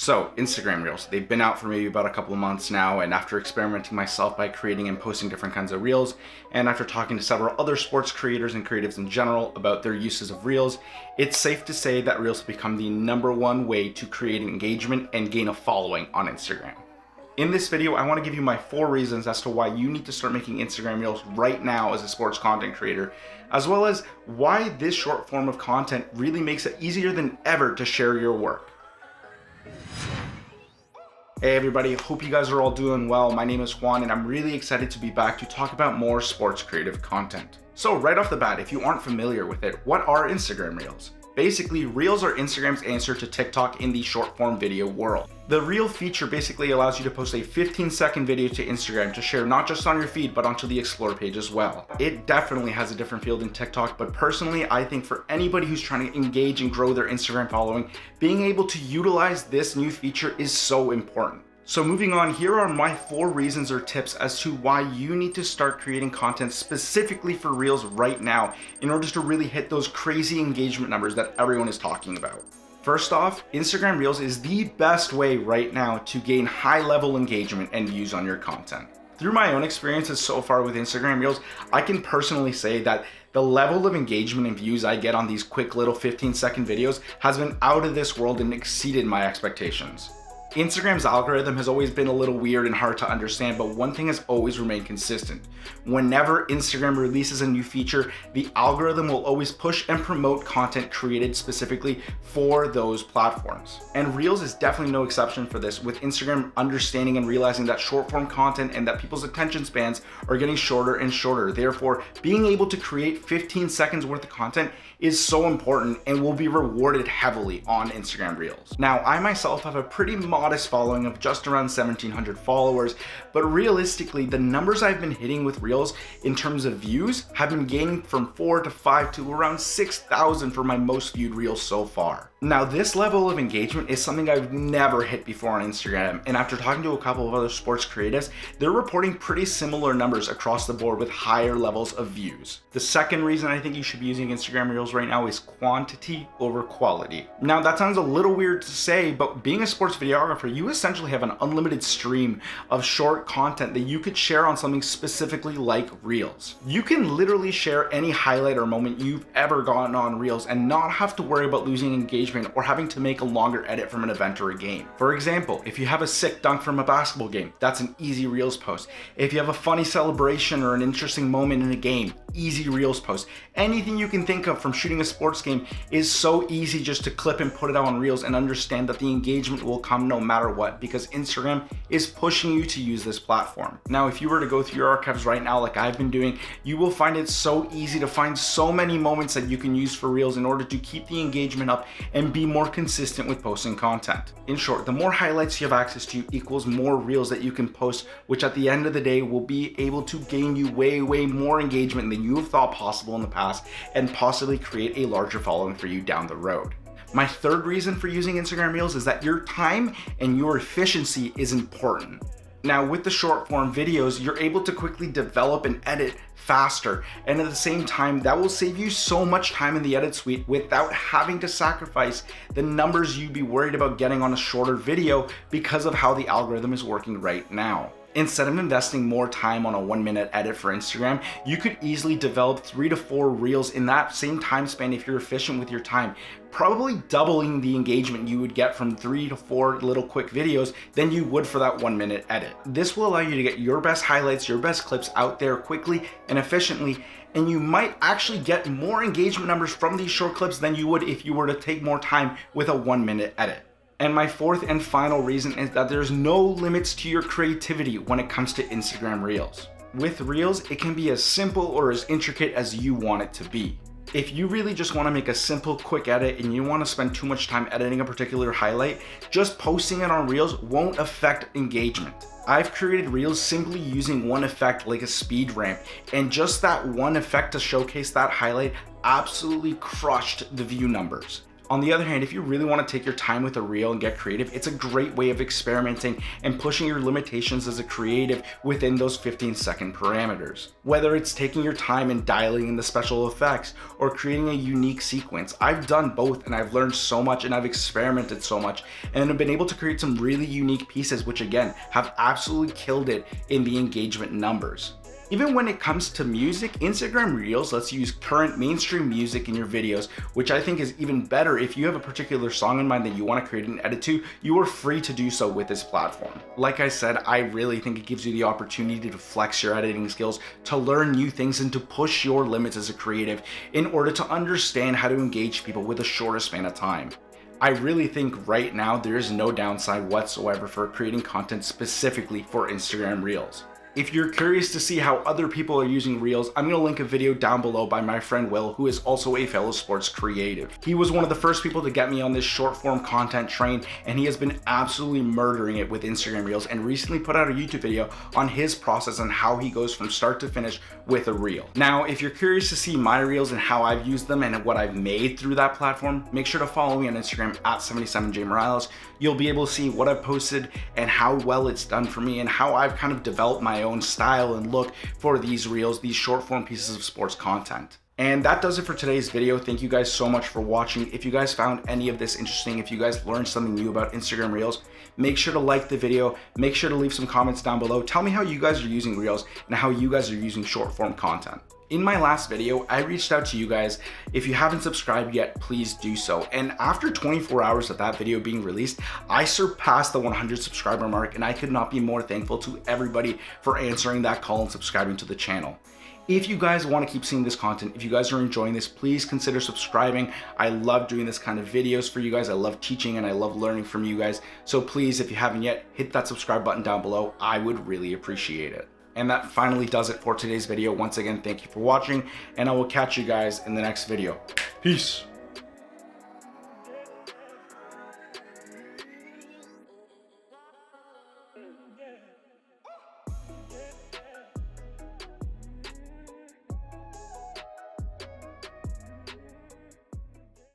So Instagram Reels, they've been out for maybe about a couple of months now, and after experimenting myself by creating and posting different kinds of Reels, and after talking to several other sports creators and creatives in general about their uses of Reels, it's safe to say that Reels have become the #1 way to create engagement and gain a following on Instagram. In this video, I want to give you my 4 reasons as to why you need to start making Instagram Reels right now as a sports content creator, as well as why this short form of content really makes it easier than ever to share your work. Hey everybody, hope you guys are all doing well. My name is Juan and I'm really excited to be back to talk about more sports creative content. So right off the bat, if you aren't familiar with it, what are Instagram Reels? Basically, Reels are Instagram's answer to TikTok in the short form video world. The Reel feature basically allows you to post a 15-second video to Instagram to share not just on your feed, but onto the Explore page as well. It definitely has a different feel than TikTok, but personally, I think for anybody who's trying to engage and grow their Instagram following, being able to utilize this new feature is so important. So moving on, here are my 4 reasons or tips as to why you need to start creating content specifically for Reels right now in order to really hit those crazy engagement numbers that everyone is talking about. First off, Instagram Reels is the best way right now to gain high-level engagement and views on your content. Through my own experiences so far with Instagram Reels, I can personally say that the level of engagement and views I get on these quick little 15-second videos has been out of this world and exceeded my expectations. Instagram's algorithm has always been a little weird and hard to understand, but one thing has always remained consistent. Whenever Instagram releases a new feature, the algorithm will always push and promote content created specifically for those platforms. And Reels is definitely no exception for this, with Instagram understanding and realizing that short form content and that people's attention spans are getting shorter and shorter. Therefore, being able to create 15 seconds worth of content is so important and will be rewarded heavily on Instagram Reels. Now, I myself have a pretty modest following of just around 1,700 followers, but realistically, the numbers I've been hitting with Reels in terms of views have been gaining from 4 to 5 to around 6,000 for my most viewed Reels so far. Now, this level of engagement is something I've never hit before on Instagram, and after talking to a couple of other sports creatives, they're reporting pretty similar numbers across the board with higher levels of views. The second reason I think you should be using Instagram Reels right now is quantity over quality. Now, that sounds a little weird to say, but being a sports videographer, you essentially have an unlimited stream of short content that you could share on something specifically like Reels. You can literally share any highlight or moment you've ever gotten on Reels and not have to worry about losing engagement or having to make a longer edit from an event or a game. For example, if you have a sick dunk from a basketball game, that's an easy Reels post. If you have a funny celebration or an interesting moment in a game, easy Reels post. Anything you can think of from shooting a sports game is so easy just to clip and put it out on Reels and understand that the engagement will come no matter what, because Instagram is pushing you to use this platform. Now, if you were to go through your archives right now like I've been doing, you will find it so easy to find so many moments that you can use for Reels in order to keep the engagement up and be more consistent with posting content. In short, the more highlights you have access to equals more Reels that you can post, which at the end of the day will be able to gain you way more engagement than you have thought possible in the past and possibly create a larger following for you down the road. My third reason for using Instagram Reels is that your time and your efficiency is important. Now, with the short form videos, you're able to quickly develop and edit faster, and at the same time, that will save you so much time in the edit suite without having to sacrifice the numbers you'd be worried about getting on a shorter video because of how the algorithm is working right now. Instead of investing more time on a 1-minute edit for Instagram, you could easily develop 3 to 4 Reels in that same time span if you're efficient with your time, probably doubling the engagement you would get from 3 to 4 little quick videos than you would for that 1-minute edit. This will allow you to get your best highlights, your best clips out there quickly and efficiently, and you might actually get more engagement numbers from these short clips than you would if you were to take more time with a 1-minute edit. And my fourth and final reason is that there's no limits to your creativity when it comes to Instagram Reels. With Reels, it can be as simple or as intricate as you want it to be. If you really just want to make a simple, quick edit and you don't want to spend too much time editing a particular highlight, just posting it on Reels won't affect engagement. I've created Reels simply using one effect like a speed ramp, and just that one effect to showcase that highlight absolutely crushed the view numbers. On the other hand, if you really want to take your time with a reel and get creative, it's a great way of experimenting and pushing your limitations as a creative within those 15-second parameters. Whether it's taking your time and dialing in the special effects or creating a unique sequence, I've done both and I've learned so much and I've experimented so much and have been able to create some really unique pieces which again have absolutely killed it in the engagement numbers. Even when it comes to music, Instagram Reels lets you use current mainstream music in your videos, which I think is even better. If you have a particular song in mind that you want to create and edit to, you are free to do so with this platform. Like I said, I really think it gives you the opportunity to flex your editing skills, to learn new things, and to push your limits as a creative in order to understand how to engage people with a shorter span of time. I really think right now there is no downside whatsoever for creating content specifically for Instagram Reels. If you're curious to see how other people are using Reels, I'm going to link a video down below by my friend Will, who is also a fellow sports creative. He was one of the first people to get me on this short form content train, and he has been absolutely murdering it with Instagram Reels and recently put out a YouTube video on his process and how he goes from start to finish with a reel. Now, if you're curious to see my Reels and how I've used them and what I've made through that platform, make sure to follow me on Instagram at 77jmorales. You'll be able to see what I've posted and how well it's done for me and how I've kind of developed my own style and look for these reels, these short form pieces of sports content. And that does it for today's video. Thank you guys so much for watching. If you guys found any of this interesting, if you guys learned something new about Instagram Reels, make sure to like the video, make sure to leave some comments down below. Tell me how you guys are using Reels and how you guys are using short form content. In my last video, I reached out to you guys. If you haven't subscribed yet, please do so. And after 24 hours of that video being released, I surpassed the 100 subscriber mark, and I could not be more thankful to everybody for answering that call and subscribing to the channel. If you guys want to keep seeing this content, if you guys are enjoying this, please consider subscribing. I love doing this kind of videos for you guys. I love teaching and I love learning from you guys. So please, if you haven't yet, hit that subscribe button down below. I would really appreciate it. And that finally does it for today's video. Once again, thank you for watching, and I will catch you guys in the next video. Peace. Yeah.